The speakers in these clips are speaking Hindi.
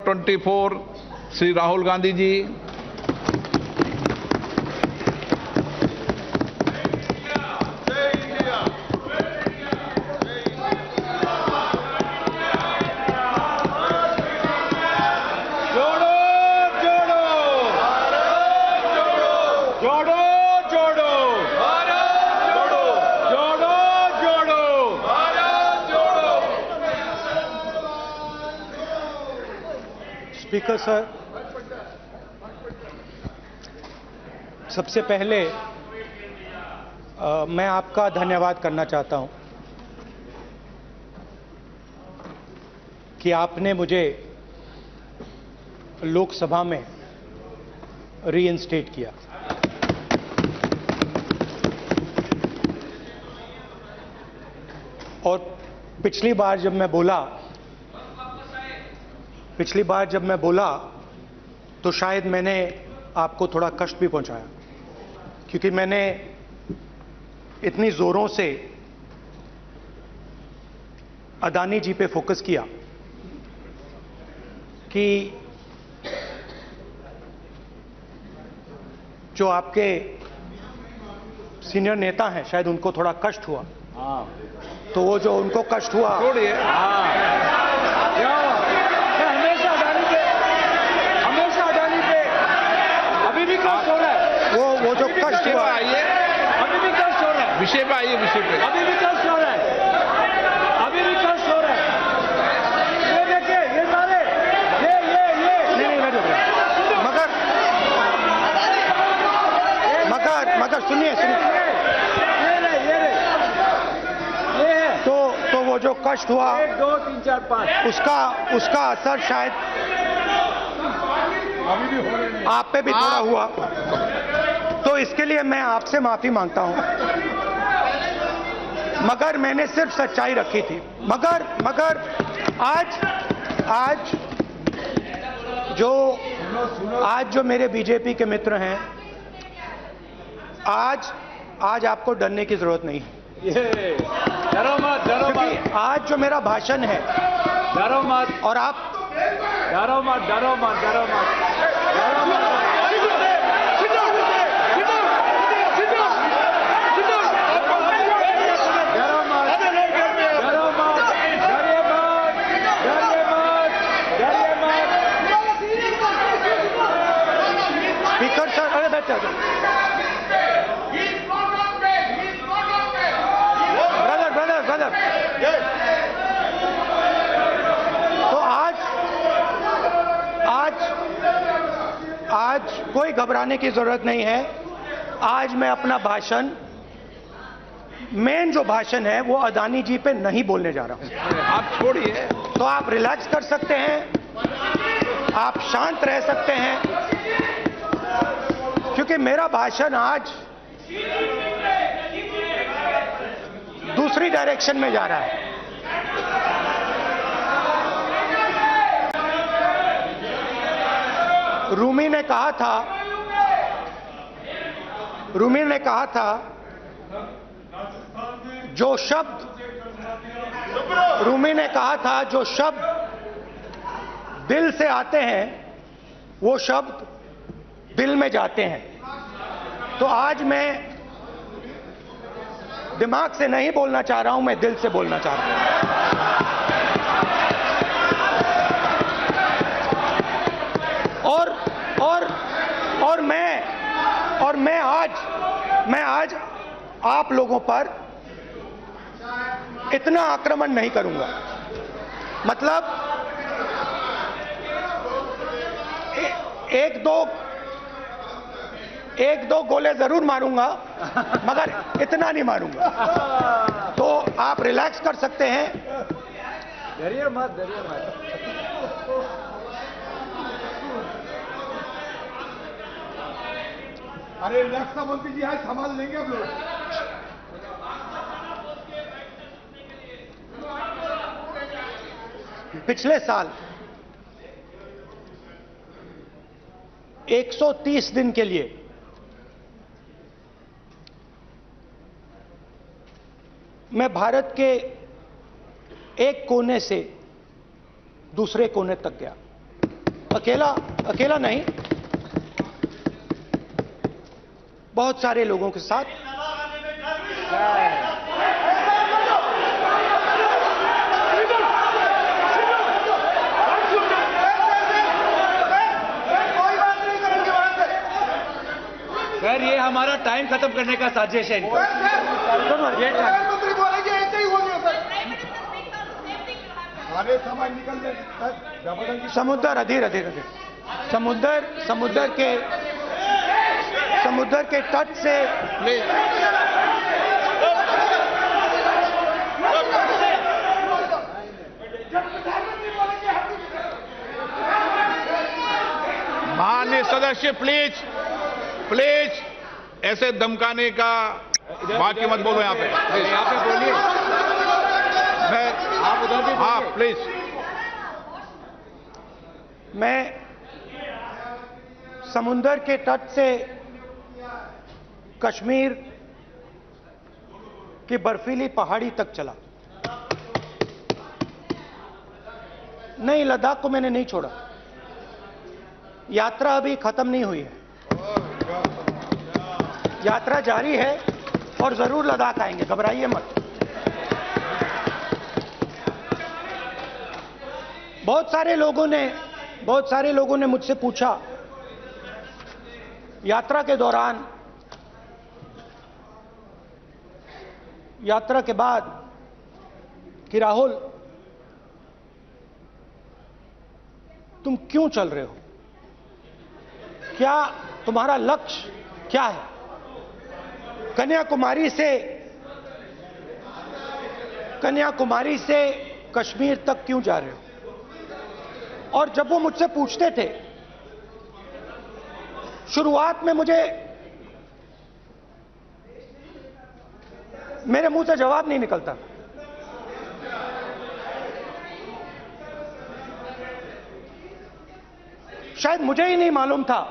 24 श्री राहुल गांधी जी। स्पीकर सर, सबसे पहले मैं आपका धन्यवाद करना चाहता हूं कि आपने मुझे लोकसभा में रीइंस्टेट किया। और पिछली बार जब मैं बोला तो शायद मैंने आपको थोड़ा कष्ट भी पहुंचाया, क्योंकि मैंने इतनी जोरों से अदानी जी पे फोकस किया कि जो आपके सीनियर नेता हैं शायद उनको थोड़ा कष्ट हुआ। तो वो जो उनको कष्ट हुआ, वो जो कष्ट हुआ, अभी भी कष्ट हो रहा है। विषय पे आइए, विषय पे। अभी भी कष्ट हो रहा है, अभी भी कष्ट हो रहा है। ये देखिए, ये सारे नहीं मगर सुनिए ये है। तो वो जो कष्ट हुआ, 1 2 3 4 5 उसका असर शायद आप पे भी थोड़ा हुआ। तो इसके लिए मैं आपसे माफी मांगता हूं, मगर मैंने सिर्फ सच्चाई रखी थी। मगर आज जो मेरे बीजेपी के मित्र हैं, आज आपको डरने की जरूरत नहीं है। डरो मत, क्योंकि आज जो मेरा भाषण है, डरो मत, और आप डरो मत। स्पीकर सर, अरे बैठ जाओ। ब्रदर तो आज कोई घबराने की जरूरत नहीं है। आज मैं अपना भाषण, मेन जो भाषण है, वो अदानी जी पे नहीं बोलने जा रहा हूं। आप छोड़िए, तो आप रिलैक्स कर सकते हैं, आप शांत रह सकते हैं, क्योंकि मेरा भाषण आज दूसरी डायरेक्शन में जा रहा है। रूमी ने कहा था जो शब्द दिल से आते हैं वो शब्द दिल में जाते हैं। तो आज मैं दिमाग से नहीं बोलना चाह रहा हूं, मैं दिल से बोलना चाह रहा हूं। और मैं आज आप लोगों पर इतना आक्रमण नहीं करूंगा। मतलब एक दो गोले जरूर मारूंगा, मगर इतना नहीं मारूंगा। तो आप रिलैक्स कर सकते हैं। डरिए मत। अरे रक्षा मंत्री जी आज संभाल लेंगे आप लोग। पिछले साल 130 दिन के लिए मैं भारत के एक कोने से दूसरे कोने तक गया। अकेला नहीं, बहुत सारे लोगों के साथ सर ये हमारा टाइम खत्म करने का साजिश है इनका। ये प्रधानमंत्री बोलेंगे ऐसे ही होंगे सर। सारे समाज निकलने जबरदस्ती समुद्र अधीर समुद्र के तट से माननीय सदस्य प्लीज प्लीज ऐसे धमकाने का वाक्य मत बोलो यहाँ पे प्लीज। यहाँ पे बोलिए, मैं आप उधर भी हाँ बोलिए। प्लीज। मैं समुद्र के तट से कश्मीर की बर्फीली पहाड़ी तक चला। नहीं, लद्दाख को मैंने नहीं छोड़ा। यात्रा अभी खत्म नहीं हुई है, यात्रा जारी है और जरूर लद्दाख आएंगे, घबराइए मत। बहुत सारे लोगों ने मुझसे पूछा यात्रा के दौरान, यात्रा के बाद कि राहुल तुम क्यों चल रहे हो, क्या तुम्हारा लक्ष्य क्या है, कन्याकुमारी से कश्मीर तक क्यों जा रहे हो। और जब वो मुझसे पूछते थे, शुरुआत में मेरे मुंह से जवाब नहीं निकलता। शायद मुझे ही नहीं मालूम था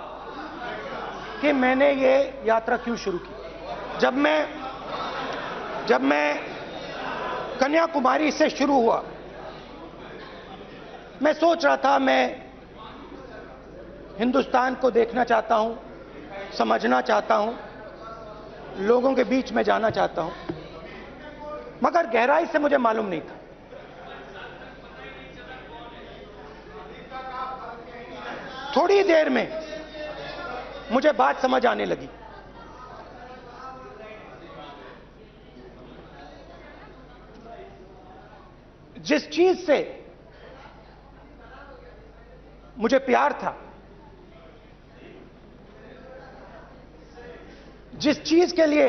कि मैंने ये यात्रा क्यों शुरू की। जब मैं कन्याकुमारी से शुरू हुआ, मैं सोच रहा था मैं हिंदुस्तान को देखना चाहता हूं, समझना चाहता हूं, लोगों के बीच में जाना चाहता हूं, मगर गहराई से मुझे मालूम नहीं था। थोड़ी देर में मुझे बात समझ आने लगी। जिस चीज से मुझे प्यार था, जिस चीज के लिए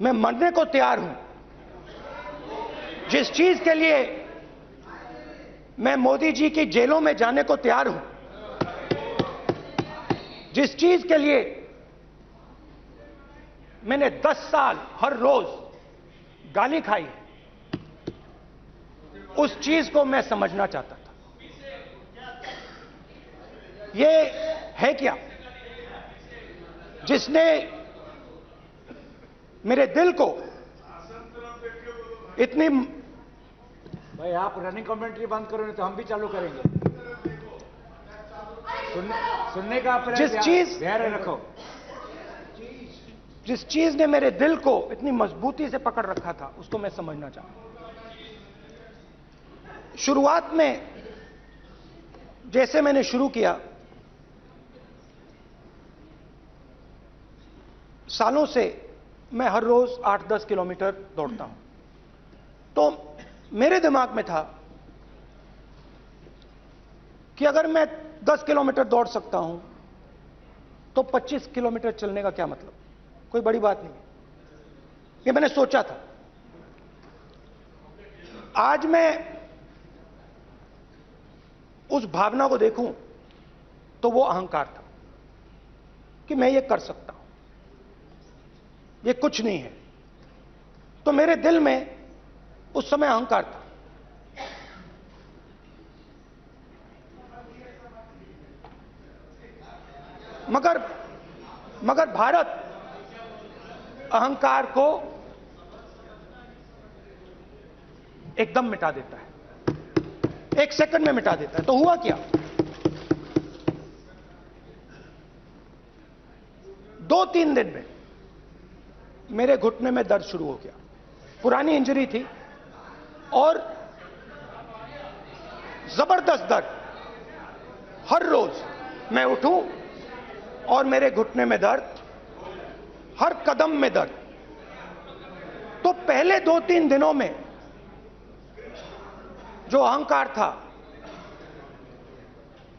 मैं मरने को तैयार हूं, जिस चीज के लिए मैं मोदी जी की जेलों में जाने को तैयार हूं, जिस चीज के लिए मैंने 10 साल हर रोज गाली खाई, उस चीज को मैं समझना चाहता था। ये है क्या जिसने मेरे दिल को इतनी। भाई आप रनिंग कमेंट्री बंद करो, नहीं तो हम भी चालू करेंगे। सुनने का आप जिस चीज धैर्य रखो। जिस चीज ने मेरे दिल को इतनी मजबूती से पकड़ रखा था, उसको मैं समझना चाहता। शुरुआत में जैसे मैंने शुरू किया, सालों से मैं हर रोज 8-10 किलोमीटर दौड़ता हूं, तो मेरे दिमाग में था कि अगर मैं 10 किलोमीटर दौड़ सकता हूं तो 25 किलोमीटर चलने का क्या मतलब, कोई बड़ी बात नहीं। ये मैंने सोचा था। आज मैं उस भावना को देखूं तो वो अहंकार था कि मैं ये कर सकता हूं, ये कुछ नहीं है। तो मेरे दिल में उस समय अहंकार था। मगर भारत अहंकार को एकदम मिटा देता है, 1 सेकंड में मिटा देता है। तो हुआ क्या, 2-3 दिन में मेरे घुटने में दर्द शुरू हो गया। पुरानी इंजरी थी और जबरदस्त दर्द। हर रोज मैं उठूं और मेरे घुटने में दर्द, हर कदम में दर्द। तो पहले 2-3 दिनों में जो अहंकार था,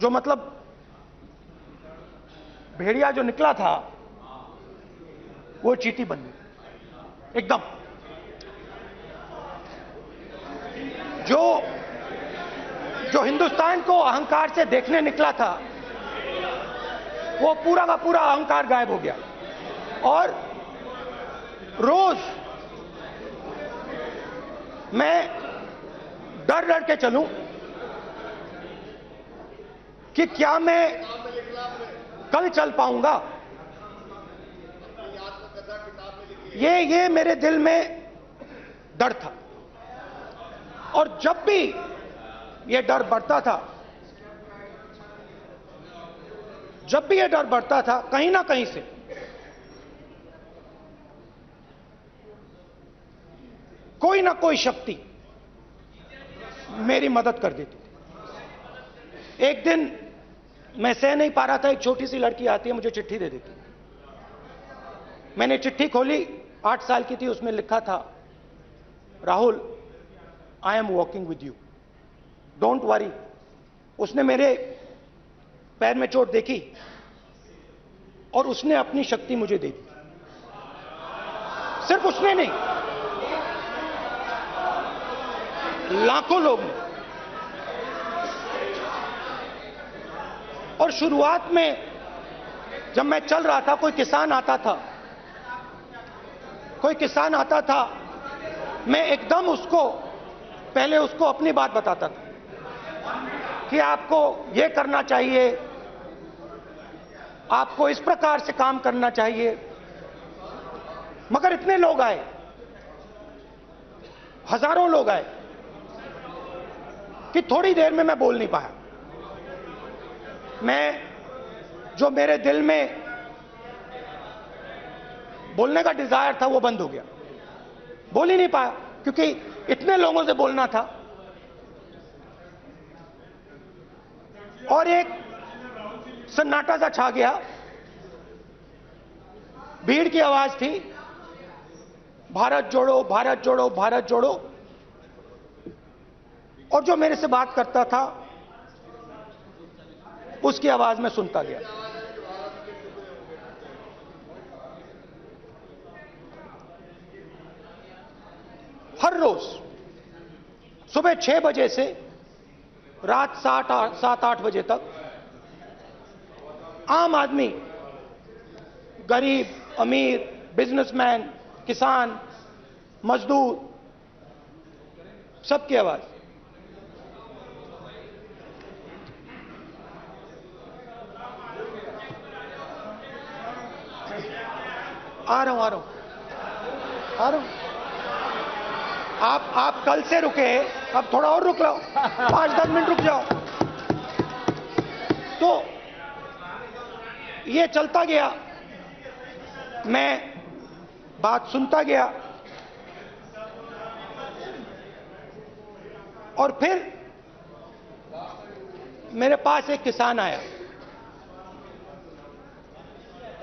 जो मतलब भेड़िया जो निकला था, वो चींटी बन गई एकदम। जो हिंदुस्तान को अहंकार से देखने निकला था, वो पूरा का पूरा अहंकार गायब हो गया। और रोज मैं डर डर के चलूं कि क्या मैं कल चल पाऊंगा। ये मेरे दिल में डर था। और जब भी ये डर बढ़ता था, कहीं ना कहीं से कोई ना कोई शक्ति मेरी मदद कर देती थी। एक दिन मैं सह नहीं पा रहा था, एक छोटी सी लड़की आती है, मुझे चिट्ठी दे देती। मैंने चिट्ठी खोली, 8 साल की थी, उसमें लिखा था, Rahul, I am walking with you, don't worry. उसने मेरे पैर में चोट देखी और उसने अपनी शक्ति मुझे दे दी। सिर्फ उसने नहीं, लाखों लोग ने। और शुरुआत में जब मैं चल रहा था, कोई किसान आता था, मैं एकदम पहले उसको अपनी बात बताता था कि आपको यह करना चाहिए, आपको इस प्रकार से काम करना चाहिए। मगर इतने लोग आए, हजारों लोग आए, कि थोड़ी देर में मैं बोल नहीं पाया। जो मेरे दिल में बोलने का डिजायर था, वो बंद हो गया। बोल ही नहीं पाया, क्योंकि इतने लोगों से बोलना था। और एक सन्नाटा सा छा गया, भीड़ की आवाज थी, भारत जोड़ो, भारत जोड़ो, भारत जोड़ो। और जो मेरे से बात करता था, उसकी आवाज में सुनता गया। हर रोज सुबह 6 बजे से रात 7-8 बजे तक आम आदमी, गरीब, अमीर, बिजनेसमैन, किसान, मजदूर, सबकी आवाज। आ रहा हूं। आप कल से रुके, अब थोड़ा और रुक लो, 5-10 मिनट रुक जाओ। तो ये चलता गया, मैं बात सुनता गया। और फिर मेरे पास एक किसान आया,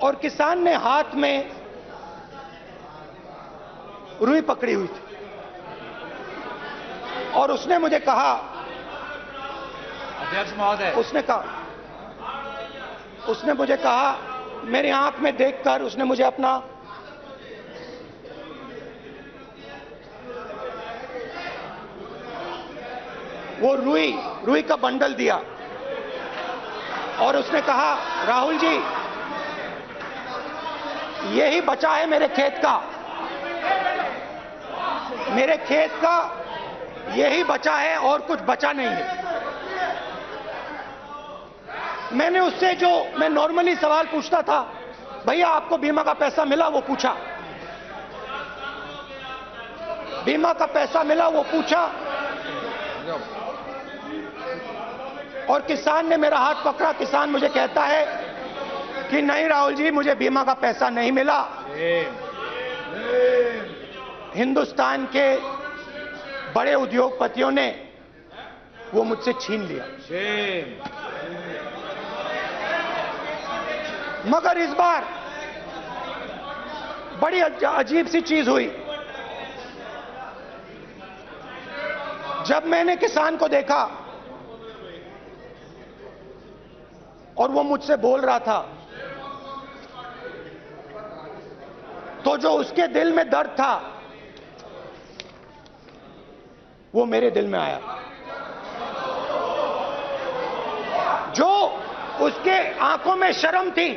और किसान ने हाथ में रुई पकड़ी हुई थी, और उसने मुझे कहा, अध्यक्ष महोदय, उसने मुझे कहा, मेरी आंख में देखकर उसने मुझे अपना वो रुई का बंडल दिया, और उसने कहा, राहुल जी, यही बचा है मेरे खेत का यही बचा है, और कुछ बचा नहीं है। मैंने उससे, जो मैं नॉर्मली सवाल पूछता था, भैया आपको बीमा का पैसा मिला, वो पूछा। बीमा का पैसा मिला, वो पूछा। और किसान ने मेरा हाथ पकड़ा। किसान मुझे कहता है कि नहीं राहुल जी, मुझे बीमा का पैसा नहीं मिला, हिंदुस्तान के बड़े उद्योगपतियों ने वो मुझसे छीन लिया। मगर इस बार बड़ी अजीब सी चीज हुई। जब मैंने किसान को देखा और वो मुझसे बोल रहा था, तो जो उसके दिल में दर्द था वो मेरे दिल में आया। जो उसके आंखों में शर्म थी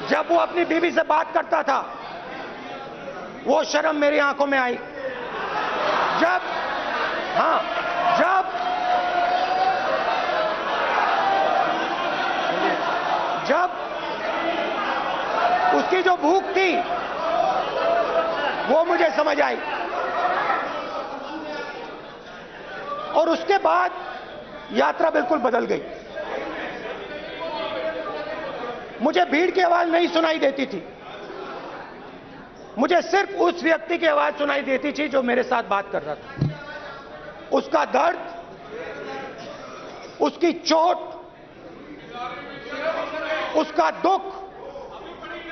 जब वो अपनी बीवी से बात करता था, वो शर्म मेरी आंखों में आई। जब उसकी जो भूख थी वो मुझे समझ आई। और उसके बाद यात्रा बिल्कुल बदल गई। मुझे भीड़ की आवाज नहीं सुनाई देती थी, मुझे सिर्फ उस व्यक्ति की आवाज सुनाई देती थी जो मेरे साथ बात कर रहा था। उसका दर्द, उसकी चोट, उसका दुख,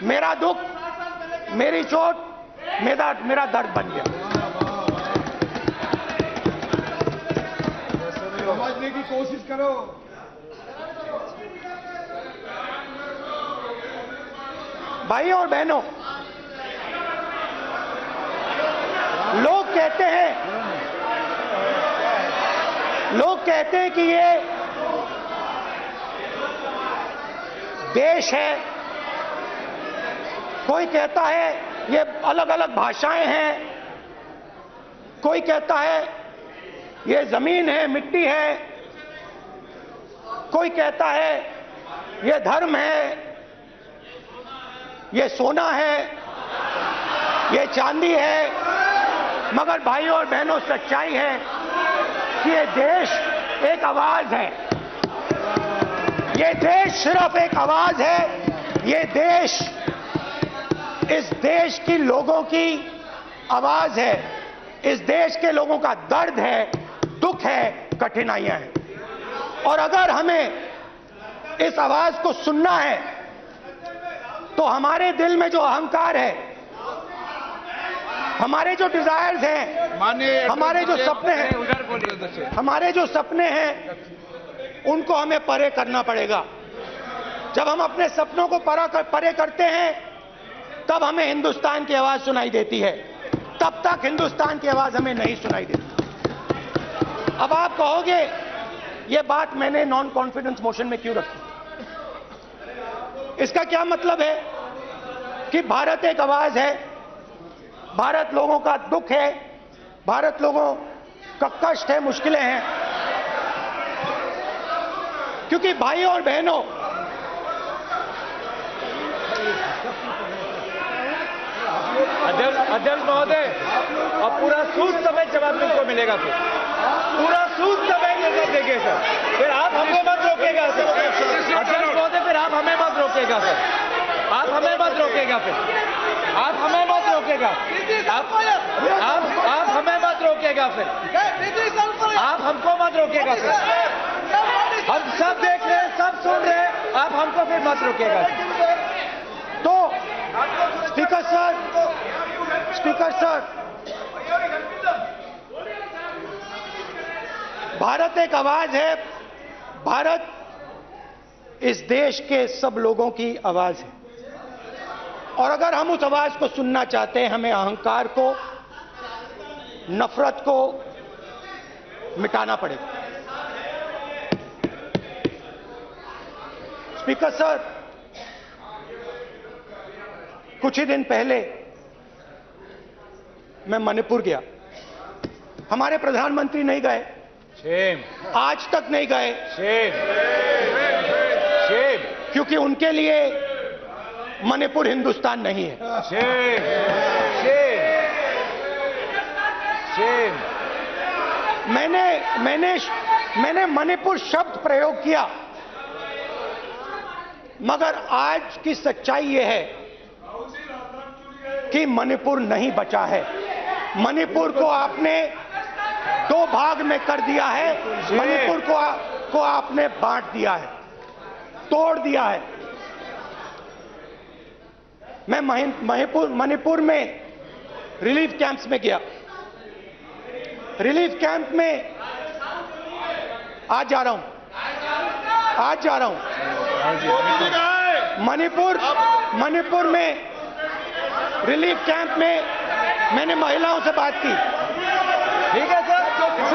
मेरा दुख, मेरी चोट, मेरा दर्द बन गया। समझने की कोशिश करो। भाइयों और बहनों, लोग कहते हैं कि ये देश है, कोई कहता है ये अलग अलग भाषाएं हैं, कोई कहता है ये जमीन है, मिट्टी है, कोई कहता है ये धर्म है, ये सोना है, ये चांदी है। मगर भाइयों और बहनों, सच्चाई है कि ये देश एक आवाज है। ये देश सिर्फ एक आवाज है। ये देश इस देश की लोगों की आवाज है। इस देश के लोगों का दर्द है, दुख है, कठिनाइयां हैं। और अगर हमें इस आवाज को सुनना है तो हमारे दिल में जो अहंकार है, हमारे जो डिजायर्स हैं, हमारे जो सपने हैं, हमारे जो सपने हैं, उनको हमें परे करना पड़ेगा। जब हम अपने सपनों को परे करते हैं तब हमें हिंदुस्तान की आवाज सुनाई देती है, तब तक हिंदुस्तान की आवाज हमें नहीं सुनाई देती। अब आप कहोगे ये बात मैंने नॉन कॉन्फिडेंस मोशन में क्यों रखी? इसका क्या मतलब है कि भारत एक आवाज है, भारत लोगों का दुख है, भारत लोगों का कष्ट है, मुश्किलें हैं। क्योंकि भाइयों और बहनों, अध्यक्ष महोदय, अब पूरा सूद समेत जवाब तुमको मिलेगा, फिर पूरा सूद समेत जवाब देंगे सर। फिर आप हमें मत रोकेगा सर। अध्यक्ष महोदय, फिर आप हमें मत रोकेगा सर। आप हमें मत रोकेगा, फिर आप हमें मत रोकेगा, आप हमें मत रोकेगा, फिर आप हमको मत रोकेगा सर। हम सब देख रहे हैं, सब सुन रहे हैं, आप हमको फिर मत रोकेगा। तो स्पीकर सर, भारत एक आवाज है। भारत इस देश के सब लोगों की आवाज है। और अगर हम उस आवाज को सुनना चाहते हैं, हमें अहंकार को, नफरत को मिटाना पड़ेगा। स्पीकर सर, कुछ ही दिन पहले मैं मणिपुर गया। हमारे प्रधानमंत्री नहीं गए, आज तक नहीं गए, क्योंकि उनके लिए मणिपुर हिंदुस्तान नहीं है। मैंने मणिपुर शब्द प्रयोग किया, मगर आज की सच्चाई यह है कि मणिपुर नहीं बचा है। मणिपुर को आपने दो भाग में कर दिया है। मणिपुर को आपने बांट दिया है, तोड़ दिया है। मैं मणिपुर में रिलीफ कैंप्स में गया। रिलीफ कैंप में आज जा रहा हूं। मणिपुर में रिलीफ कैंप में मैंने महिलाओं से बात की। ठीक है सर,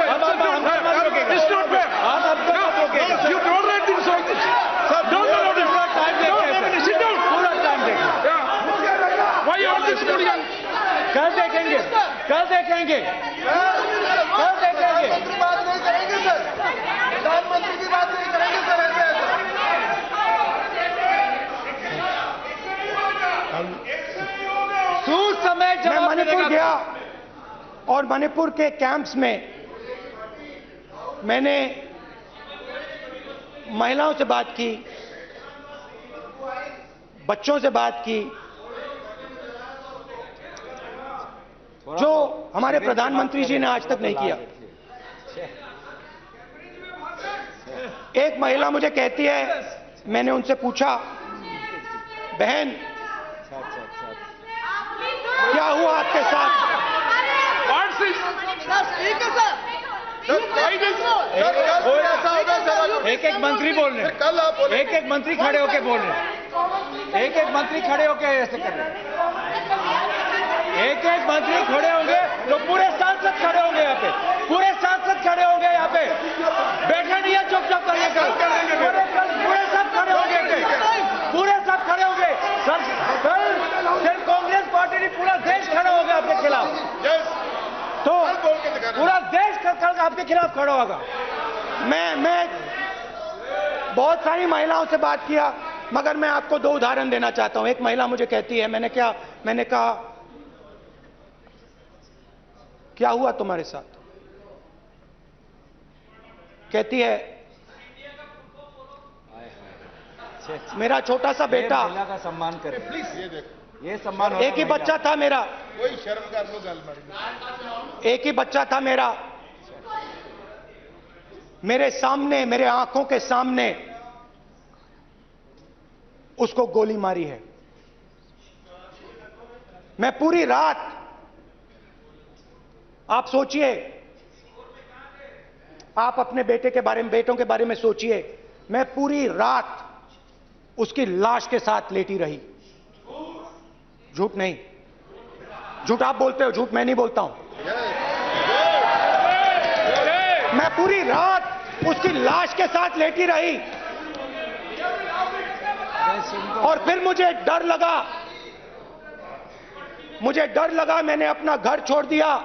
अब आप हमसे मत रोकेगा। आप हमसे मत रोकेगा। You tolerate this all this. Sir, don't allow this. Time देखिए सर, Sit down. पूरा टाइम देखिए। Yeah. Why you all this hooligan? कल देखेंगे, कल देखेंगे, कल देखेंगे। बात नहीं करेंगे सर, प्रधानमंत्री की बात नहीं करेंगे सर। सूद समय मैं जवाब मणिपुर मिलेगा। गया और मणिपुर के कैंप्स में मैंने महिलाओं से बात की, बच्चों से बात की, जो हमारे प्रधानमंत्री जी ने आज तक नहीं किया। एक महिला मुझे कहती है, मैंने उनसे पूछा, बहन क्या हुआ आपके साथ? What's this? ठीक है सर, एक एक मंत्री बोल रहे हैं, कल आप बोले एक एक मंत्री खड़े होके बोल रहे हैं, एक एक मंत्री खड़े होके ऐसे कर रहे हैं। एक एक मंत्री खड़े होंगे तो पूरे सांसद खड़े होंगे यहाँ पे, पूरे सांसद खड़े होंगे यहाँ पे। बैठे नहीं है, चुपचाप करिए। कल पूरे सब खड़े होंगे, पूरे सब खड़े होंगे। कल सिर्फ कांग्रेस पार्टी नहीं, पूरा देश खड़ा होगा आपके खिलाफ। तो पूरा देश कल आपके खिलाफ खड़ा होगा। मैं बहुत सारी महिलाओं से बात किया, मगर मैं आपको दो उदाहरण देना चाहता हूं। एक महिला मुझे कहती है, मैंने कहा क्या हुआ तुम्हारे साथ? कहती है, मेरा छोटा सा बेटा, महिला का सम्मान करें प्लीज ये देखो, ये सम्मान एक ही बच्चा था मेरा, कोई शर्म कर लो गल मारी। एक ही बच्चा था मेरा, मेरे सामने, मेरे आंखों के सामने उसको गोली मारी है। मैं पूरी रात, आप सोचिए, आप अपने बेटों के बारे में सोचिए, मैं पूरी रात उसकी लाश के साथ लेटी रही। झूठ नहीं, झूठ आप बोलते हो, झूठ मैं नहीं बोलता हूं। मैं पूरी रात उसकी लाश के साथ लेटी रही और फिर मुझे डर लगा, मैंने अपना घर छोड़ दिया,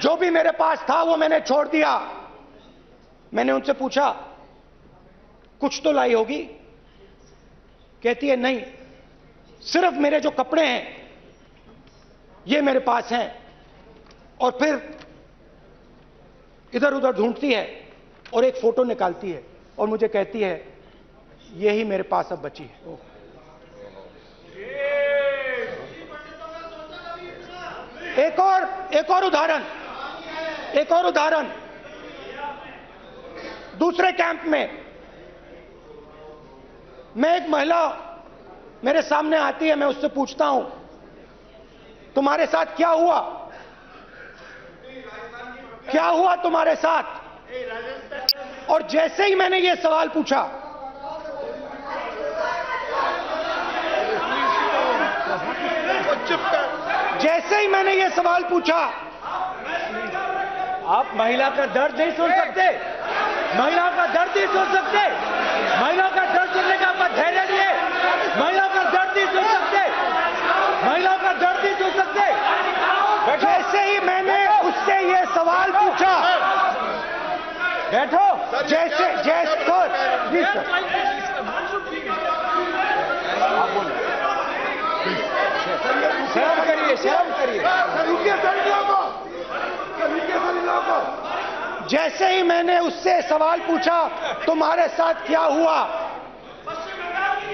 जो भी मेरे पास था वो मैंने छोड़ दिया। मैंने उनसे पूछा, कुछ तो लाई होगी? कहती है, नहीं, सिर्फ मेरे जो कपड़े हैं ये मेरे पास हैं। और फिर इधर उधर ढूंढती है और एक फोटो निकालती है और मुझे कहती है, यही मेरे पास अब बची है। एक और उदाहरण, दूसरे कैंप में मैं, एक महिला मेरे सामने आती है, मैं उससे पूछता हूं, तुम्हारे साथ क्या हुआ? क्या हुआ तुम्हारे साथ? और जैसे ही मैंने ये सवाल पूछा, जैसे ही मैंने ये सवाल पूछा, आप महिला का दर्द नहीं सुन सकते, महिला का दर्द नहीं सुन सकते, महिला का दर्द सुनने का आपका धैर्य नहीं है, महिला का दर्द नहीं सुन सकते, महिला का दर्द नहीं सुन सकते। जैसे ही मैंने उससे ये सवाल पूछा, बैठो, जैसे जी सर, आप बोलो, शर्म करिए, शर्म करिए। जैसे ही मैंने उससे सवाल पूछा तुम्हारे साथ क्या हुआ,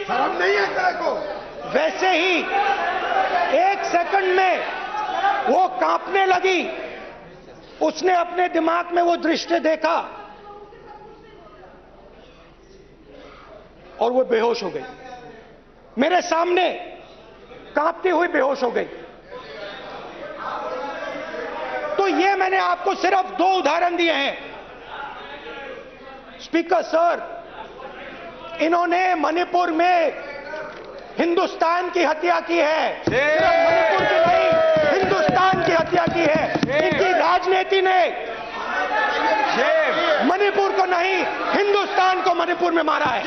शर्म नहीं है तेरे को? वैसे ही 1 सेकंड में वो कांपने लगी। उसने अपने दिमाग में वो दृश्य देखा और वो बेहोश हो गई। मेरे सामने कांपती हुई बेहोश हो गई। तो ये मैंने आपको सिर्फ 2 उदाहरण दिए हैं। स्पीकर सर, इन्होंने मणिपुर में हिंदुस्तान की हत्या की है। सिर्फ मणिपुर की नहीं, हिंदुस्तान की हत्या की है। इनकी राजनीति ने मणिपुर को नहीं, हिंदुस्तान को मणिपुर में मारा है।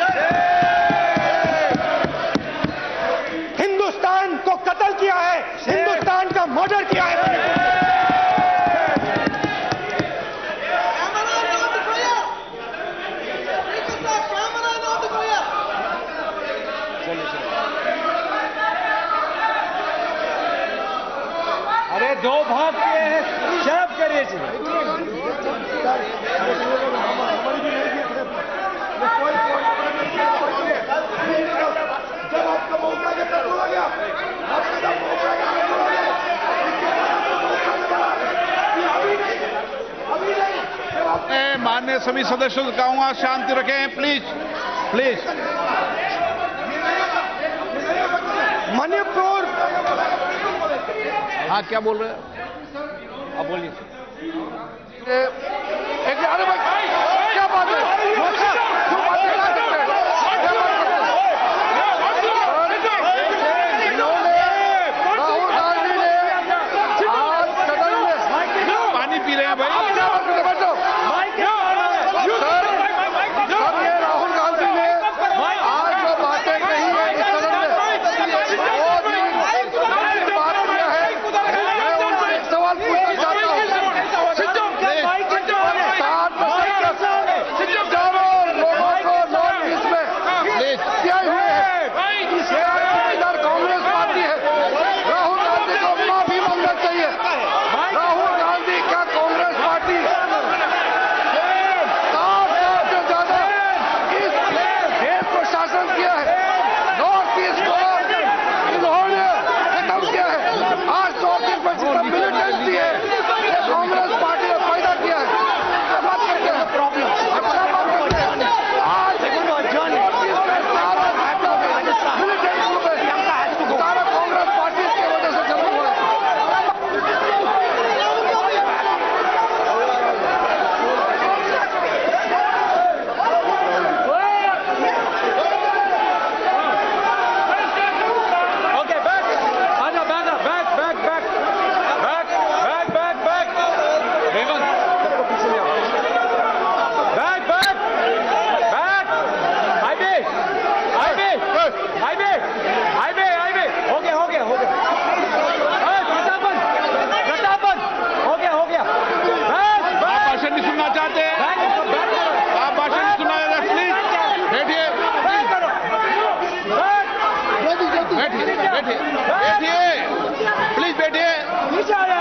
हिंदुस्तान को कत्ल किया है, हिंदुस्तान का मर्डर किया है मणिपुर में। अरे 2 भाग किए हैं, शर्म करिए जी। जब आपका मौका आएगा तब बोलोगे आप। आपका जब मौका आएगा तब बोलोगे। अभी नहीं, जब आप मैं माननीय सभी सदस्यों से कहूंगा शांति रखें प्लीज प्लीज। मणिपुर, हाँ क्या बोल रहे हैं? अब बोलिए। अरे भाई क्या बात है? क्यों बात नहीं कर सकते? क्या बात करते हैं? राहुल गांधी ने आज सदन में पानी पी रहे हैं भाई। क्या बात करते बच्चों? सर ये राहुल गांधी ने आज जो बातें कही है इस सदन में वो भी बात किया है। मैं उनसे एक सवाल पूछना चाहता हूँ।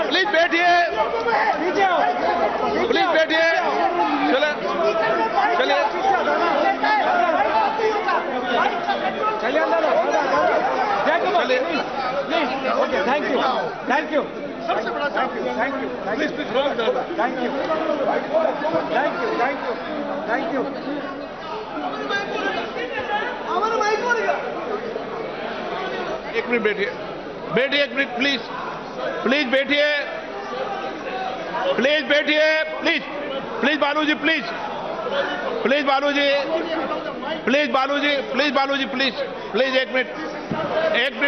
प्लीज बैठिए, प्लीज बैठिए। चले चलिए चलिए अंदर चलिए। Okay, thank you thank you सबसे बड़ा thank you thank you please please thank you thank you thank you thank you. एक मिनट बैठिए, बैठिए एक मिनट प्लीज, प्लीज बैठिए, प्लीज बैठिए, please please Baluji, please please Baluji, please Baluji, please Baluji, please please एक मिनट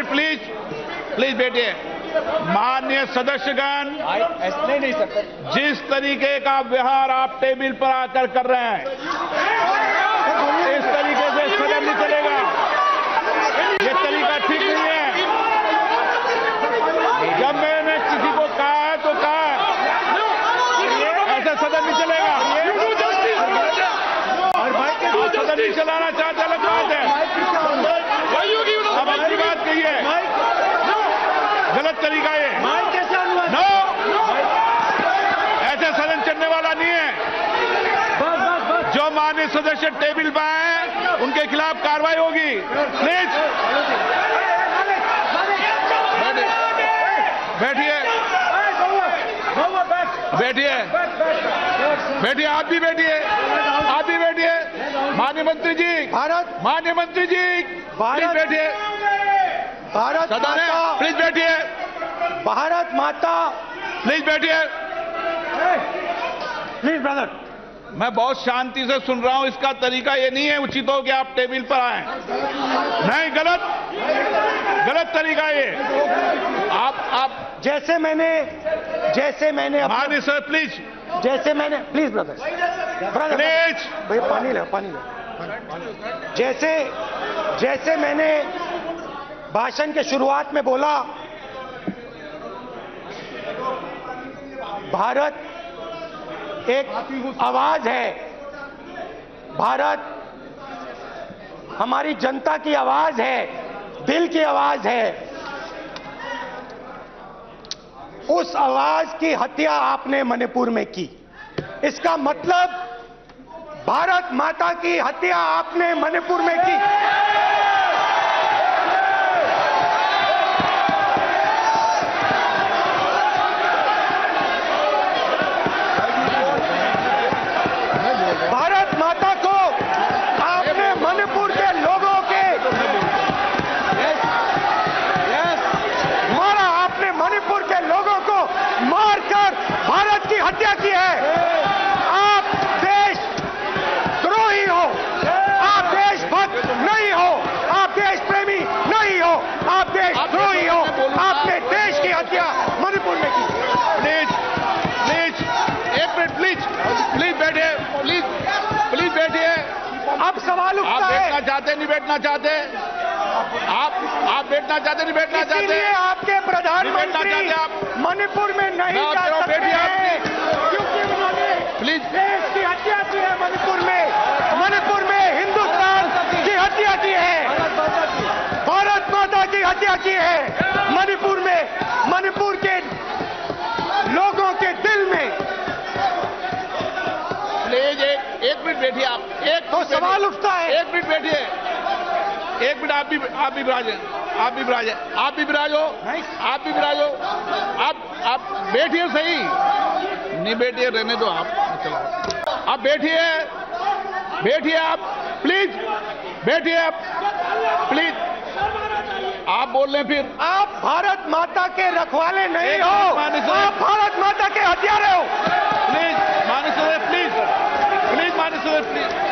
प्लीज प्लीज बैठिए। माननीय सदस्यगण, नहीं सकते जिस तरीके का व्यवहार आप टेबल पर आकर कर रहे हैं इस तरीके से सदन नहीं चलेगा। ये तरीका ठीक नहीं है। जब मैंने किसी को कहा है तो कहा है, ऐसा सदन नहीं चलेगा। आप सदन नहीं चलाना चाहते अलग बात है, अब अपनी बात कहिए। गलत तरीका है, नो, ऐसे सदन चलने वाला नहीं है। माननीय सदस्य टेबल पर आए, उनके खिलाफ कार्रवाई होगी। प्लीज बैठिए, बैठिए, बैठिए, आप भी बैठिए, आप भी बैठिए। माननीय मंत्री जी, माननीय मंत्री जी, प्लीज बैठिए। भारत सदन है, माता, प्लीज बैठिए, भारत माता, प्लीज बैठिए। Please brother. मैं बहुत शांति से सुन रहा हूं, इसका तरीका ये नहीं है उचित हो कि आप टेबल पर आए। नहीं, गलत तरीका ये। आप जैसे मैंने माननीय sir please, please brother, please भैया पानी ले। जैसे मैंने भाषण के शुरुआत में बोला, भारत एक आवाज है, भारत हमारी जनता की आवाज है, दिल की आवाज है। उस आवाज की हत्या आपने मणिपुर में की। इसका मतलब भारत माता की हत्या आपने मणिपुर में की। भारत माता को आपने मणिपुर के लोगों के मारा, आपने मणिपुर के लोगों को मारकर भारत की हत्या की है। आप देशद्रोही हो, आप देशभक्त नहीं हो, आप देश प्रेमी नहीं हो, आप देशद्रोही हो। आपने देश की हत्या मणिपुर में की। प्लीज, एक मिनट, प्लीज बैठिए, प्लीज बैठिए। अब सवाल आप उठता है, बैठना चाहते नहीं बैठना चाहते, आप बैठना चाहते नहीं बैठना चाहते, इसीलिए आपके नहीं बैठना प्रधानमंत्री चाहते आप। मणिपुर में नहीं मैं जा कह रहा हूं, सकते बैठिए आप। हैं, क्योंकि उन्होंने प्लीज देश की हत्या की है। मणिपुर में हिंदुस्तान की हत्या की है, भारत माता की हत्या की है। मणिपुर के लोगों के दिल में। प्लीज एक मिनट बैठिए आप। तो सवाल उठता है, एक मिनट बैठिए, एक मिनट। आप भी विराजे, आप भी विराजे, आप भी विराजो, आप भी विराजो। आप बैठिए सही, नहीं बैठिए रहने दो आप, चलो आप बैठिए आप, प्लीज बैठिए आप, प्लीज। आप बोल रहे हैं फिर। आप भारत माता के रखवाले नहीं हो, आप भारत माता के हत्यारे हो। प्लीज माननीय सदस्य, प्लीज माननीय सदस्य,